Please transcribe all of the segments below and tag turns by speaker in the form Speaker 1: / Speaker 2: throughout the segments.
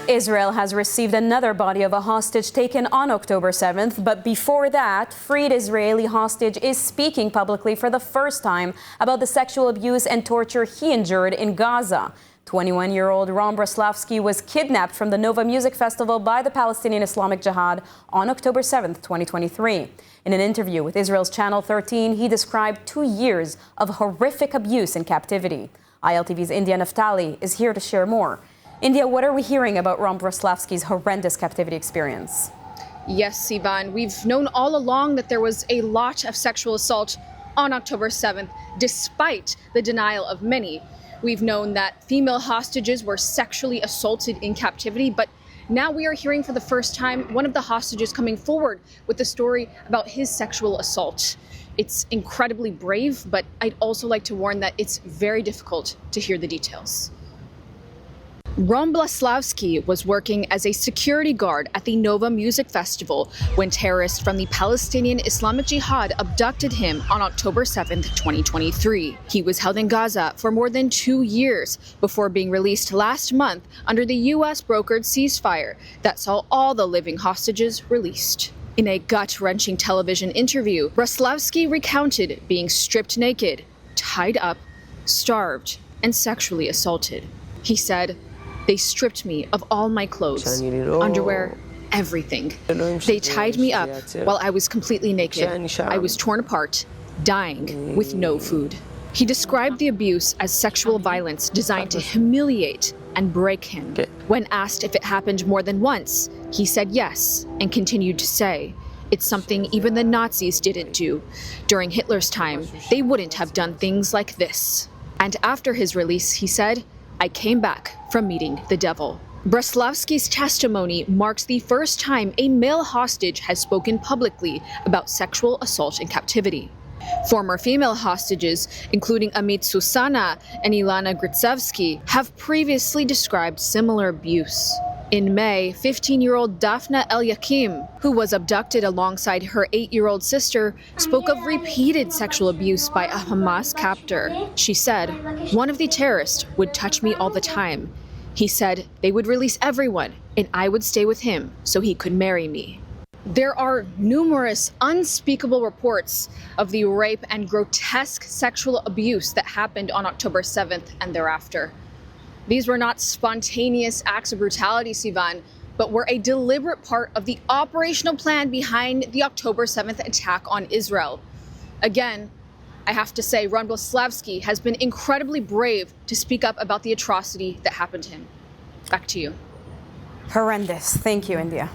Speaker 1: Israel has received another body of a hostage taken on October 7th, but before that, freed Israeli hostage is speaking publicly for the first time about the sexual abuse and torture he endured in Gaza. 21-year-old Ron Braslavsky was kidnapped from the Nova Music Festival by the Palestinian Islamic Jihad on October 7th, 2023. In an interview with Israel's Channel 13, he described 2 years of horrific abuse in captivity. ILTV's India Naftali is here to share more. India, what are we hearing about Ron Braslavsky's horrendous captivity experience?
Speaker 2: Yes, Sivan, we've known all along that there was a lot of sexual assault on October 7th, despite the denial of many. We've known that female hostages were sexually assaulted in captivity, but now we are hearing for the first time one of the hostages coming forward with the story about his sexual assault. It's incredibly brave, but I'd also like to warn that it's very difficult to hear the details. Ron Braslavsky was working as a security guard at the Nova Music Festival when terrorists from the Palestinian Islamic Jihad abducted him on October 7th, 2023. He was held in Gaza for more than 2 years before being released last month under the U.S. brokered ceasefire that saw all the living hostages released. In a gut-wrenching television interview, Braslavsky recounted being stripped naked, tied up, starved, and sexually assaulted. He said, "They stripped me of all my clothes, underwear, everything. They tied me up while I was completely naked. I was torn apart, dying with no food." He described the abuse as sexual violence designed to humiliate and break him. When asked if it happened more than once, he said yes and continued to say, "It's something even the Nazis didn't do. During Hitler's time, they wouldn't have done things like this." And after his release, he said, "I came back from meeting the devil." Braslavsky's testimony marks the first time a male hostage has spoken publicly about sexual assault in captivity. Former female hostages, including Amit Susana and Ilana Gritsevsky, have previously described similar abuse. In May, 15-year-old Dafna Eliakim, who was abducted alongside her 8-year-old sister, spoke of repeated sexual abuse by a Hamas captor. She said, "One of the terrorists would touch me all the time. He said they would release everyone and I would stay with him so he could marry me." There are numerous unspeakable reports of the rape and grotesque sexual abuse that happened on October 7th and thereafter. These were not spontaneous acts of brutality, Sivan, but were a deliberate part of the operational plan behind the October 7th attack on Israel. Again, I have to say, Ron Braslavsky has been incredibly brave to speak up about the atrocity that happened to him. Back to you.
Speaker 1: Horrendous. Thank you, India.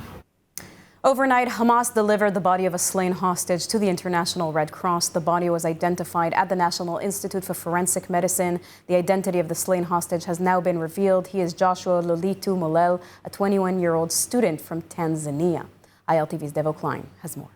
Speaker 1: Overnight, Hamas delivered the body of a slain hostage to the International Red Cross. The body was identified at the National Institute for Forensic Medicine. The identity of the slain hostage has now been revealed. He is Joshua Lolitu Molel, a 21-year-old student from Tanzania. ILTV's Devo Klein has more.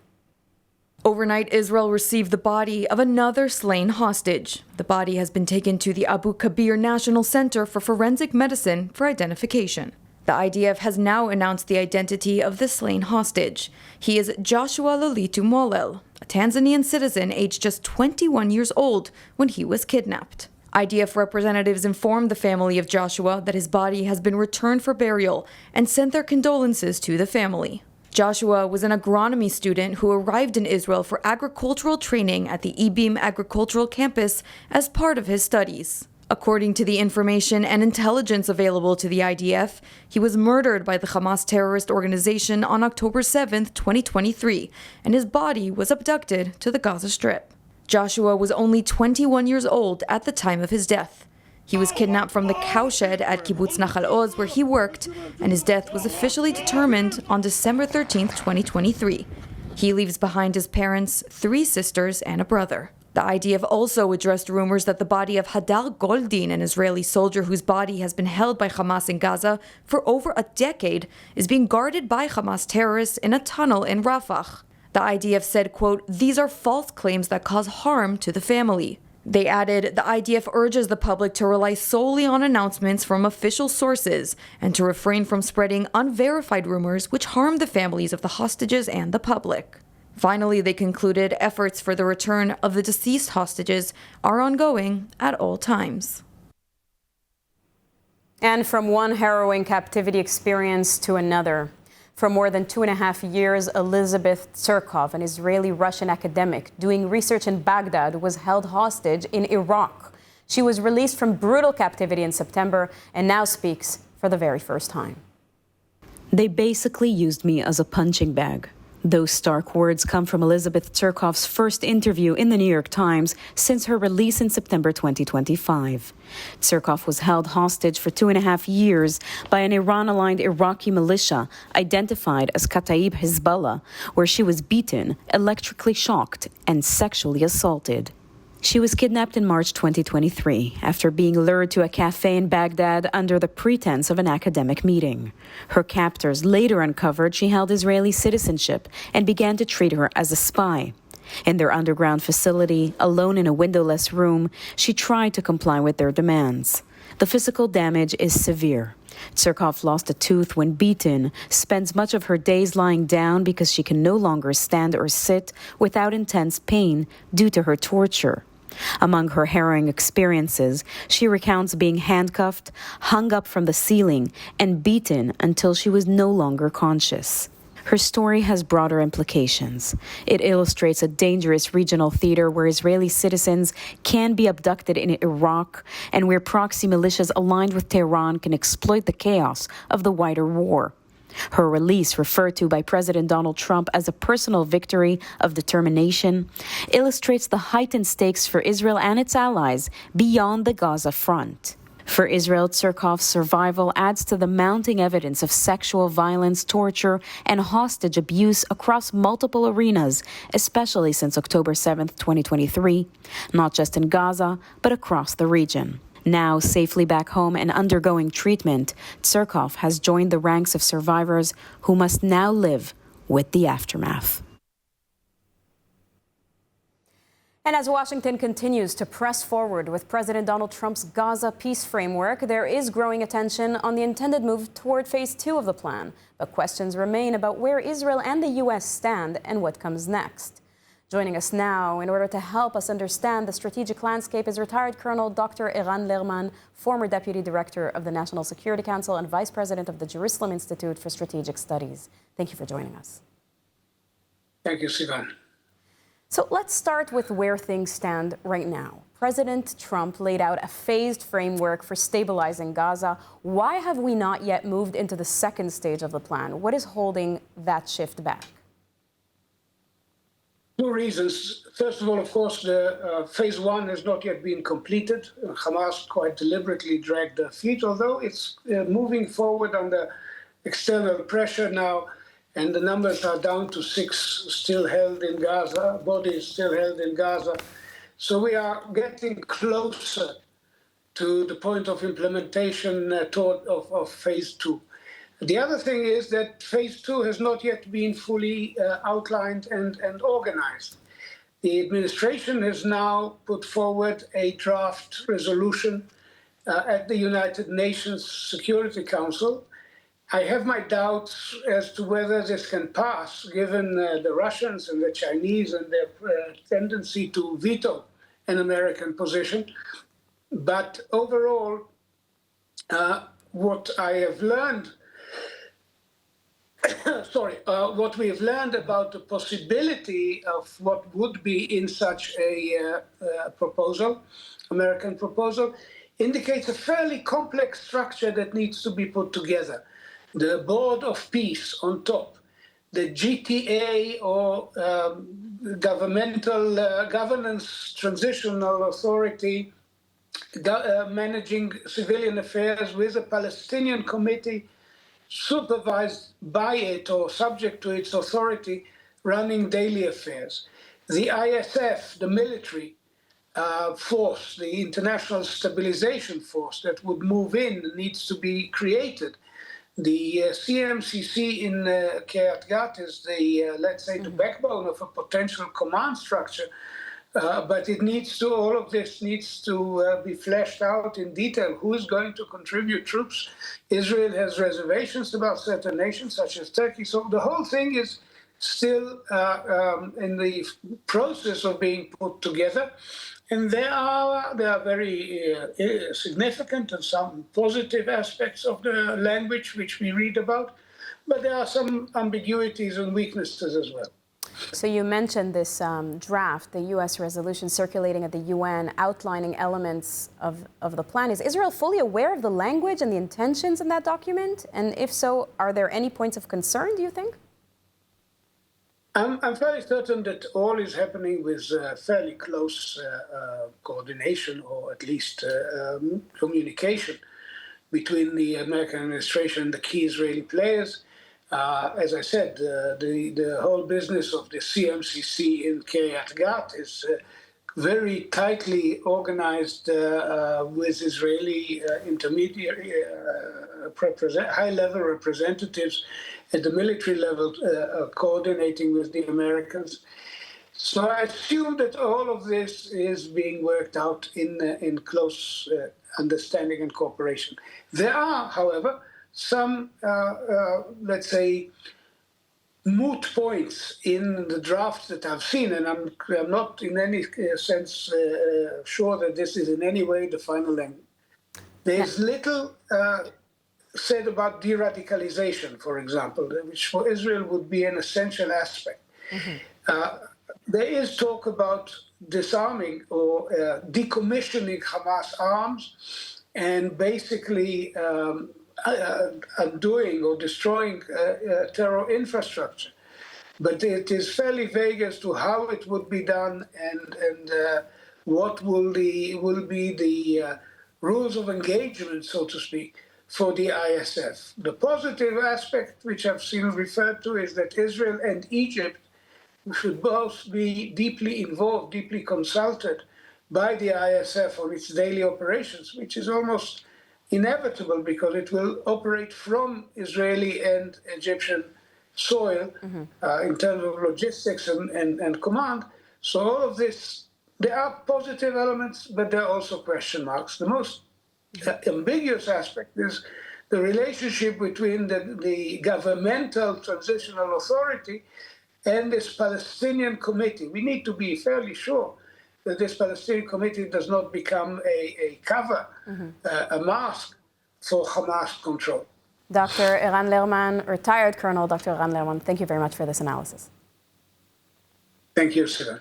Speaker 3: Overnight, Israel received the body of another slain hostage. The body has been taken to the Abu Kabir National Center for Forensic Medicine for identification. The IDF has now announced the identity of the slain hostage. He is Joshua Lolitu Molel, a Tanzanian citizen aged just 21 years old when he was kidnapped. IDF representatives informed the family of Joshua that his body has been returned for burial and sent their condolences to the family. Joshua was an agronomy student who arrived in Israel for agricultural training at the Ibim Agricultural Campus as part of his studies. According to the information and intelligence available to the IDF, he was murdered by the Hamas terrorist organization on October 7, 2023, and his body was abducted to the Gaza Strip. Joshua was only 21 years old at the time of his death. He was kidnapped from the cowshed at Kibbutz Nachal Oz, where he worked, and his death was officially determined on December 13, 2023. He leaves behind his parents, 3 sisters, and a brother. The IDF also addressed rumors that the body of Hadar Goldin, an Israeli soldier whose body has been held by Hamas in Gaza for over a decade, is being guarded by Hamas terrorists in a tunnel in Rafah. The IDF said, quote, "These are false claims that cause harm to the family." They added, the IDF urges the public to rely solely on announcements from official sources and to refrain from spreading unverified rumors which harm the families of the hostages and the public. Finally, they concluded efforts for the return of the deceased hostages are ongoing at all times.
Speaker 1: And from one harrowing captivity experience to another. For more than 2.5 years, Elizabeth Tsurkov, an Israeli-Russian academic doing research in Baghdad, was held hostage in Iraq. She was released from brutal captivity in September and now speaks for the very first time. They basically used me as a punching bag. Those stark words come from Elizabeth Tsurkov's first interview in the New York Times since her release in September 2025. Tsurkov was held hostage for 2.5 years by an Iran-aligned Iraqi militia identified as Kataib Hezbollah, where she was beaten, electrically shocked, and sexually assaulted. She was kidnapped in March 2023 after being lured to a cafe in Baghdad under the pretense of an academic meeting. Her captors later uncovered she held Israeli citizenship and began to treat her as a spy. In their underground facility, alone in a windowless room, she tried to comply with their demands. The physical damage is severe. Tsurkov lost a tooth when beaten, spends much of her days lying down because she can no longer stand or sit without intense pain due to her torture. Among her harrowing experiences, she recounts being handcuffed, hung up from the ceiling, and beaten until she was no longer conscious. Her story has broader implications. It illustrates a dangerous regional theater where Israeli citizens can be abducted in Iraq and where proxy militias aligned with Tehran can exploit the chaos of the wider war. Her release, referred to by President Donald Trump as a personal victory of determination, illustrates the heightened stakes for Israel and its allies beyond the Gaza front. For Israel, Tsurkov's survival adds to the mounting evidence of sexual violence, torture, and hostage abuse across multiple arenas, especially since October 7, 2023, not just in Gaza, but across the region. Now safely back home and undergoing treatment, Tsurkov has joined the ranks of survivors who must now live with the aftermath. And as Washington continues to press forward with President Donald Trump's Gaza peace framework, there is growing attention on the intended move toward phase 2 of the plan. But questions remain about where Israel and the U.S. stand and what comes next. Joining us now in order to help us understand the strategic landscape is retired Colonel Dr. Eran Lerman, former Deputy Director of the National Security Council and Vice President of the Jerusalem Institute for Strategic Studies. Thank you for joining us.
Speaker 4: Thank you, Sivan.
Speaker 1: So let's start with where things stand right now. President Trump laid out a phased framework for stabilizing Gaza. Why have we not yet moved into the second stage of the plan? What is holding that shift back?
Speaker 4: Two reasons. First of all, of course, the phase 1 has not yet been completed. Hamas quite deliberately dragged their feet, although it's moving forward under external pressure now, and the numbers are down to 6 still held in Gaza, bodies still held in Gaza. So we are getting closer to the point of implementation of phase 2. The other thing is that phase 2 has not yet been fully outlined and organized. The administration has now put forward a draft resolution at the United Nations Security Council. I have my doubts as to whether this can pass, given the Russians and the Chinese and their tendency to veto an American position. But overall, what I have learned what we have learned about the possibility of what would be in such a proposal, American proposal, indicates a fairly complex structure that needs to be put together. The Board of Peace on top, the GTA or governmental governance transitional authority managing civilian affairs with a Palestinian committee supervised by it or subject to its authority, running daily affairs. The ISF, the military force, the International Stabilization Force that would move in, needs to be created. The CMCC in Kiryat Gat is the, let's say, the backbone of a potential command structure. But it needs to, all of this needs to be fleshed out in detail. Who is going to contribute troops? Israel has reservations about certain nations, such as Turkey. So the whole thing is still in the process of being put together. And there are very significant and some positive aspects of the language which we read about, but there are some ambiguities and weaknesses as well.
Speaker 1: So you mentioned this draft, the U.S. resolution circulating at the UN outlining elements of the plan. Is Israel fully aware of the language and the intentions in that document? And if so, are there any points of concern, do you think?
Speaker 4: I'm fairly certain that all is happening with fairly close coordination, or at least communication between the American administration and the key Israeli players. As I said, the whole business of the CMCC in Kiryat Gat is very tightly organized with Israeli intermediary high-level representatives at the military level coordinating with the Americans. So I assume that all of this is being worked out in close understanding and cooperation. There are, however, some, let's say, moot points in the draft that I've seen, and I'm not in any sense sure that this is in any way the final language. There's little said about de-radicalization, for example, which for Israel would be an essential aspect. There is talk about disarming or decommissioning Hamas arms and basically undoing or destroying terror infrastructure. But it is fairly vague as to how it would be done and what will be the rules of engagement, so to speak, for the ISF. The positive aspect, which I've seen referred to, is that Israel and Egypt should both be deeply involved, deeply consulted by the ISF on its daily operations, which is almost inevitable because it will operate from Israeli and Egyptian soil in terms of logistics and command. So all of this, there are positive elements, but there are also question marks. The most ambiguous aspect is the relationship between the governmental transitional authority and this Palestinian committee. We need to be fairly sure that this Palestinian committee does not become a cover, a mask for Hamas control.
Speaker 1: Dr. Eran Lerman, retired Colonel Dr. Eran Lerman, thank you very much for this analysis.
Speaker 4: Thank you, Sarah.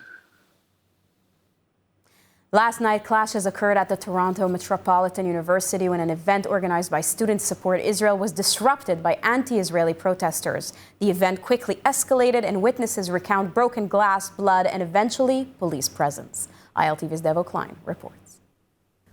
Speaker 1: Last night, clashes occurred at the Toronto Metropolitan University when an event organized by Students Support Israel was disrupted by anti-Israeli protesters. The event quickly escalated and witnesses recount broken glass, blood, and eventually police presence. ILTV's Devo Klein reports.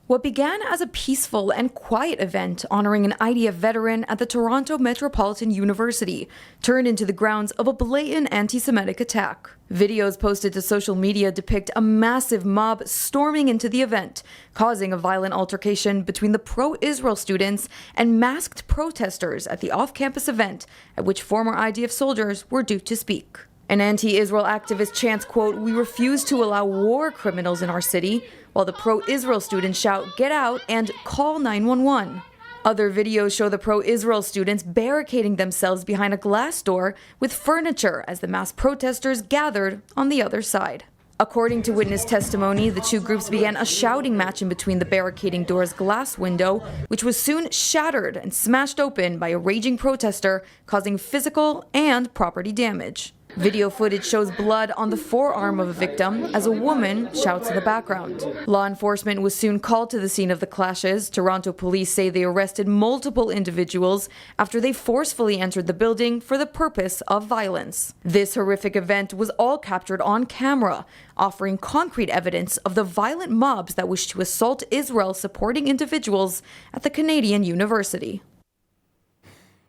Speaker 3: What began as a peaceful and quiet event honoring an IDF veteran at the Toronto Metropolitan University turned into the grounds of a blatant anti-Semitic attack. Videos posted to social media depict a massive mob storming into the event, causing a violent altercation between the pro-Israel students and masked protesters at the off-campus event at which former IDF soldiers were due to speak. An anti-Israel activist chants, quote, "We refuse to allow war criminals in our city," while the pro-Israel students shout, "Get out," and "Call 911." Other videos show the pro-Israel students barricading themselves behind a glass door with furniture as the mass protesters gathered on the other side. According to witness testimony, the two groups began a shouting match in between the barricading door's glass window, which was soon shattered and smashed open by a raging protester, causing physical and property damage. Video footage shows blood on the forearm of a victim as a woman shouts in the background. Law enforcement was soon called to the scene of the clashes. Toronto police say they arrested multiple individuals after they forcefully entered the building for the purpose of violence. This horrific event was all captured on camera, offering concrete evidence of the violent mobs that wished to assault Israel supporting individuals at the Canadian University.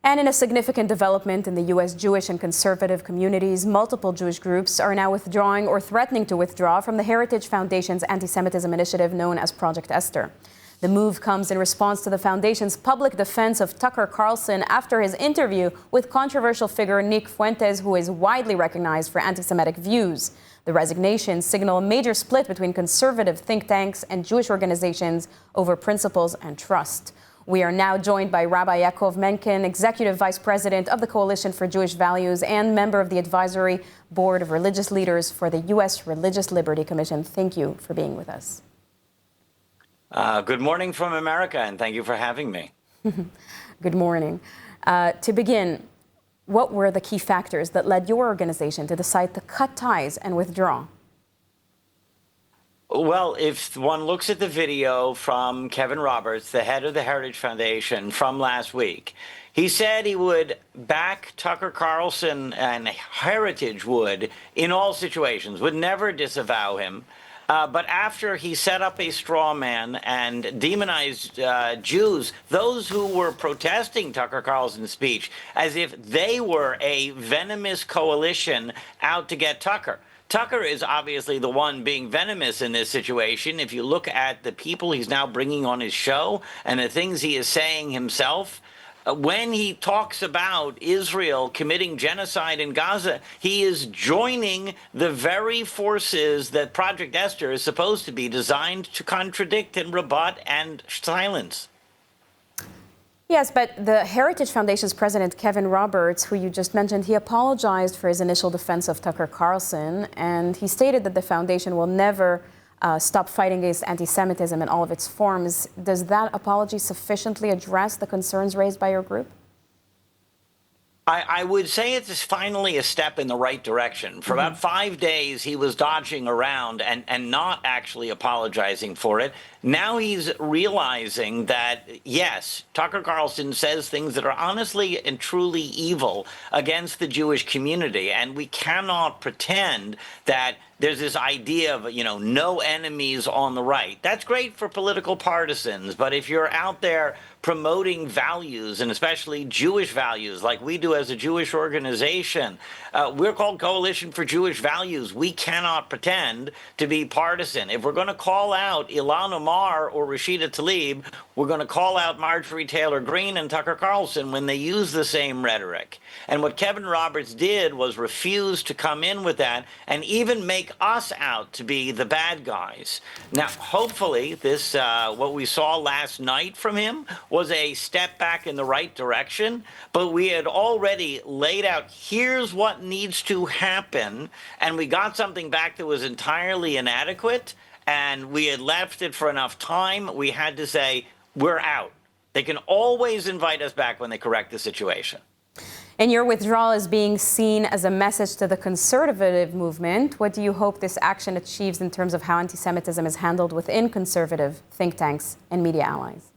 Speaker 1: And in a significant development in the U.S. Jewish and conservative communities, multiple Jewish groups are now withdrawing or threatening to withdraw from the Heritage Foundation's anti-Semitism initiative known as Project Esther. The move comes in response to the foundation's public defense of Tucker Carlson after his interview with controversial figure Nick Fuentes, who is widely recognized for anti-Semitic views. The resignations signal a major split between conservative think tanks and Jewish organizations over principles and trust. We are now joined by Rabbi Yaakov Menken, Executive Vice President of the Coalition for Jewish Values and member of the Advisory Board of Religious Leaders for the U.S. Religious Liberty Commission. Thank you for being with us.
Speaker 5: Good morning from America, and thank you for having me.
Speaker 1: Good morning. To begin, what were the key factors that led your organization to decide to cut ties and withdraw?
Speaker 5: Well, if one looks at the video from Kevin Roberts, the head of the Heritage Foundation from last week, he said he would back Tucker Carlson, and Heritage would, in all situations, would never disavow him. But after he set up a straw man and demonized Jews, those who were protesting Tucker Carlson's speech, as if they were a venomous coalition out to get Tucker. Tucker is obviously the one being venomous in this situation. If you look at the people he's now bringing on his show and the things he is saying himself, when he talks about Israel committing genocide in Gaza, he is joining the very forces that Project Esther is supposed to be designed to contradict and rebut and silence.
Speaker 1: Yes, but the Heritage Foundation's president, Kevin Roberts, who you just mentioned, he apologized for his initial defense of Tucker Carlson, and he stated that the foundation will never stop fighting against anti-Semitism in all of its forms. Does that apology sufficiently address the concerns raised by your group?
Speaker 5: I would say it's finally a step in the right direction. For about 5 days, he was dodging around and not actually apologizing for it. Now he's realizing that, yes, Tucker Carlson says things that are honestly and truly evil against the Jewish community, and we cannot pretend that there's this idea of, no enemies on the right. That's great for political partisans, but if you're out there promoting values, and especially Jewish values, like we do as a Jewish organization, we're called Coalition for Jewish Values. We cannot pretend to be partisan. If we're going to call out Ilhan Omar or Rashida Tlaib, we're going to call out Marjorie Taylor Greene and Tucker Carlson when they use the same rhetoric. And what Kevin Roberts did was refuse to come in with that and even make us out to be the bad guys. Now, hopefully, this what we saw last night from him was a step back in the right direction, but we had already laid out, here's what needs to happen, and we got something back that was entirely inadequate, and we had left it for enough time. We had to say, we're out. They can always invite us back when they correct the situation.
Speaker 1: And your withdrawal is being seen as a message to the conservative movement. What do you hope this action achieves in terms of how anti-Semitism is handled within conservative think tanks and media allies?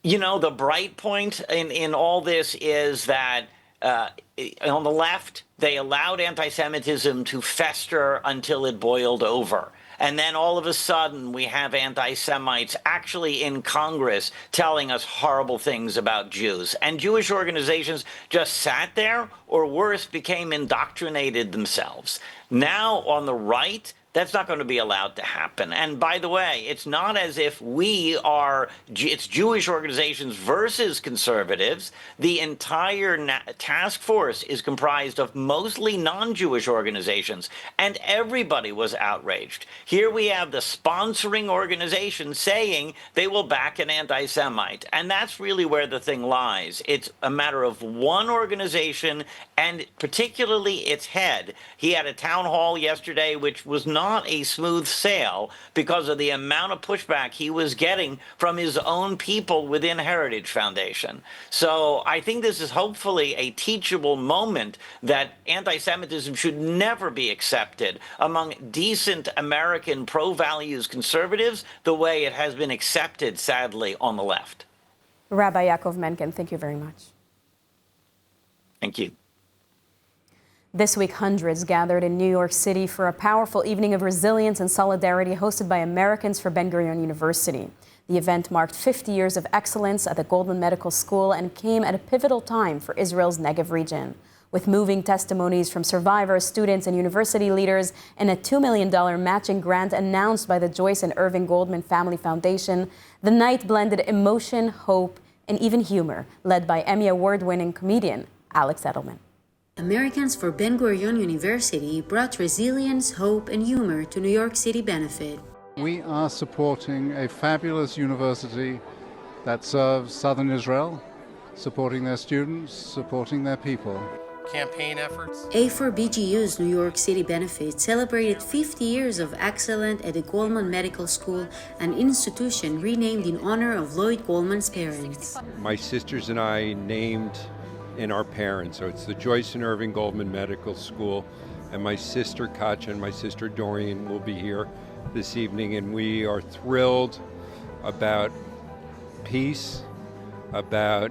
Speaker 5: The bright point in all this is that on the left, they allowed anti-Semitism to fester until it boiled over. And then all of a sudden, we have anti-Semites actually in Congress telling us horrible things about Jews. And Jewish organizations just sat there, or worse, became indoctrinated themselves. Now, on the right, that's not going to be allowed to happen. And by the way, it's not as if it's Jewish organizations versus conservatives. The entire task force is comprised of mostly non-Jewish organizations, and everybody was outraged. Here we have the sponsoring organization saying they will back an anti-Semite, and that's really where the thing lies. It's a matter of one organization, and particularly its head. He had a town hall yesterday which was not a smooth sail because of the amount of pushback he was getting from his own people within Heritage Foundation. So I think this is hopefully a teachable moment that anti-Semitism should never be accepted among decent American pro-values conservatives the way it has been accepted, sadly, on the left.
Speaker 1: Rabbi Yaakov Menken, thank you very much.
Speaker 5: Thank you.
Speaker 1: This week, hundreds gathered in New York City for a powerful evening of resilience and solidarity hosted by Americans for Ben-Gurion University. The event marked 50 years of excellence at the Goldman Medical School and came at a pivotal time for Israel's Negev region. With moving testimonies from survivors, students, and university leaders, and a $2 million matching grant announced by the Joyce and Irving Goldman Family Foundation, the night blended emotion, hope, and even humor, led by Emmy Award-winning comedian Alex Edelman.
Speaker 6: Americans for Ben-Gurion University brought resilience, hope, and humor to New York City Benefit.
Speaker 7: We are supporting a fabulous university that serves southern Israel, supporting their students, supporting their people.
Speaker 8: Campaign efforts.
Speaker 6: A4BGU's New York City benefit celebrated 50 years of excellence at the Goldman Medical School, an institution renamed in honor of Lloyd Goldman's parents.
Speaker 9: My sisters and I named in our parents, so it's the Joyce and Irving Goldman Medical School, and my sister Katja and my sister Dorian will be here this evening, and we are thrilled about peace, about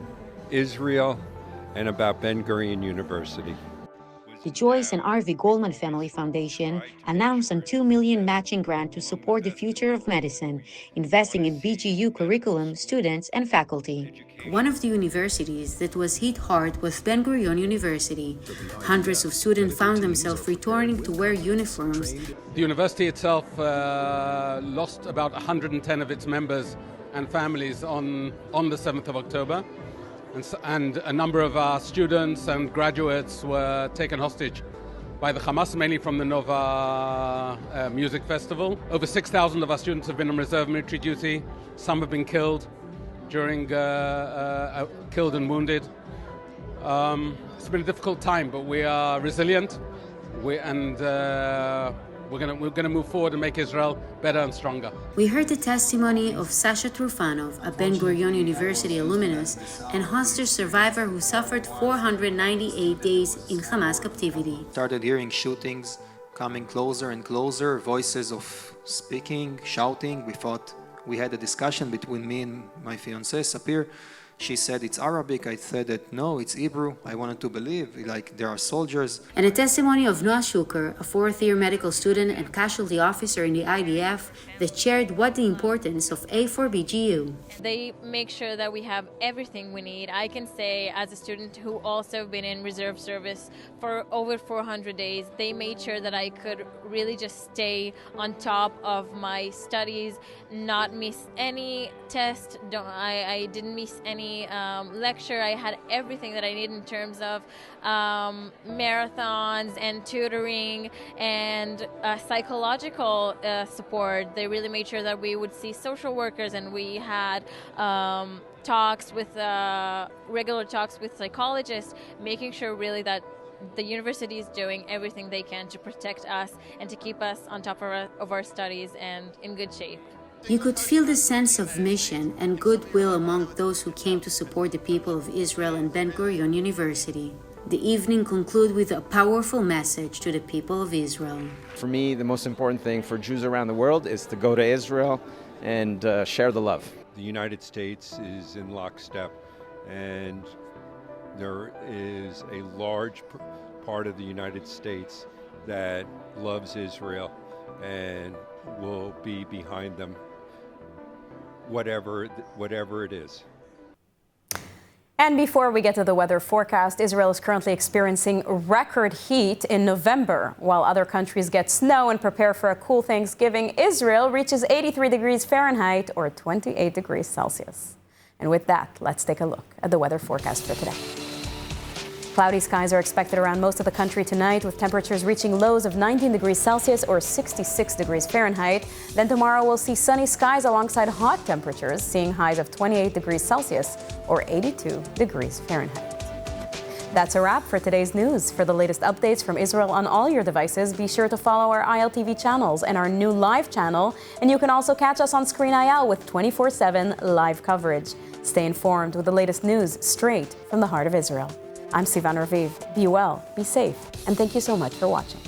Speaker 9: Israel, and about Ben-Gurion University.
Speaker 10: The Joyce and R.V. Goldman Family Foundation announced a $2 million matching grant to support the future of medicine, investing in BGU curriculum, students, and faculty.
Speaker 6: One of the universities that was hit hard was Ben-Gurion University. Hundreds of students found themselves returning to wear uniforms.
Speaker 11: The university itself lost about 110 of its members and families on the 7th of October. And a number of our students and graduates were taken hostage by the Hamas, mainly from the Nova Music Festival. Over 6,000 of our students have been on reserve military duty. Some have been killed killed and wounded. It's been a difficult time, but we are resilient. We're going to move forward and make Israel better and stronger.
Speaker 6: We heard the testimony of Sasha Trufanov, a Ben-Gurion University alumnus and hostage survivor who suffered 498 days in Hamas captivity.
Speaker 12: Started hearing shootings coming closer and closer, voices of speaking, shouting. We thought we had a discussion between me and my fiancée, Sapir. She said it's Arabic. I said that no, it's Hebrew. I wanted to believe, like there are soldiers.
Speaker 6: And a testimony of Noah Shuker, a fourth-year medical student and casualty officer in the IDF, that shared what the importance of A4BGU.
Speaker 13: They make sure that we have everything we need. I can say, as a student who also been in reserve service for over 400 days, they made sure that I could really just stay on top of my studies, not miss any test. I didn't miss any lecture. I had everything that I need in terms of marathons and tutoring and psychological support. They really made sure that we would see social workers, and we had talks with regular talks with psychologists, making sure really that the university is doing everything they can to protect us and to keep us on top of our studies and in good shape.
Speaker 6: You could feel the sense of mission and goodwill among those who came to support the people of Israel and Ben-Gurion University. The evening concluded with a powerful message to the people of Israel.
Speaker 14: For me, the most important thing for Jews around the world is to go to Israel and share the love.
Speaker 9: The United States is in lockstep, and there is a large part of the United States that loves Israel and will be behind them, whatever it is.
Speaker 1: And before we get to the weather forecast, Israel is currently experiencing record heat in November. While other countries get snow and prepare for a cool Thanksgiving, Israel reaches 83 degrees Fahrenheit or 28 degrees Celsius. And with that, let's take a look at the weather forecast for today. Cloudy skies are expected around most of the country tonight, with temperatures reaching lows of 19 degrees Celsius or 66 degrees Fahrenheit. Then tomorrow we'll see sunny skies alongside hot temperatures, seeing highs of 28 degrees Celsius or 82 degrees Fahrenheit. That's a wrap for today's news. For the latest updates from Israel on all your devices, be sure to follow our ILTV channels and our new live channel. And you can also catch us on Screen IL with 24/7 live coverage. Stay informed with the latest news straight from the heart of Israel. I'm Sivan Raviv. Be well, be safe, and thank you so much for watching.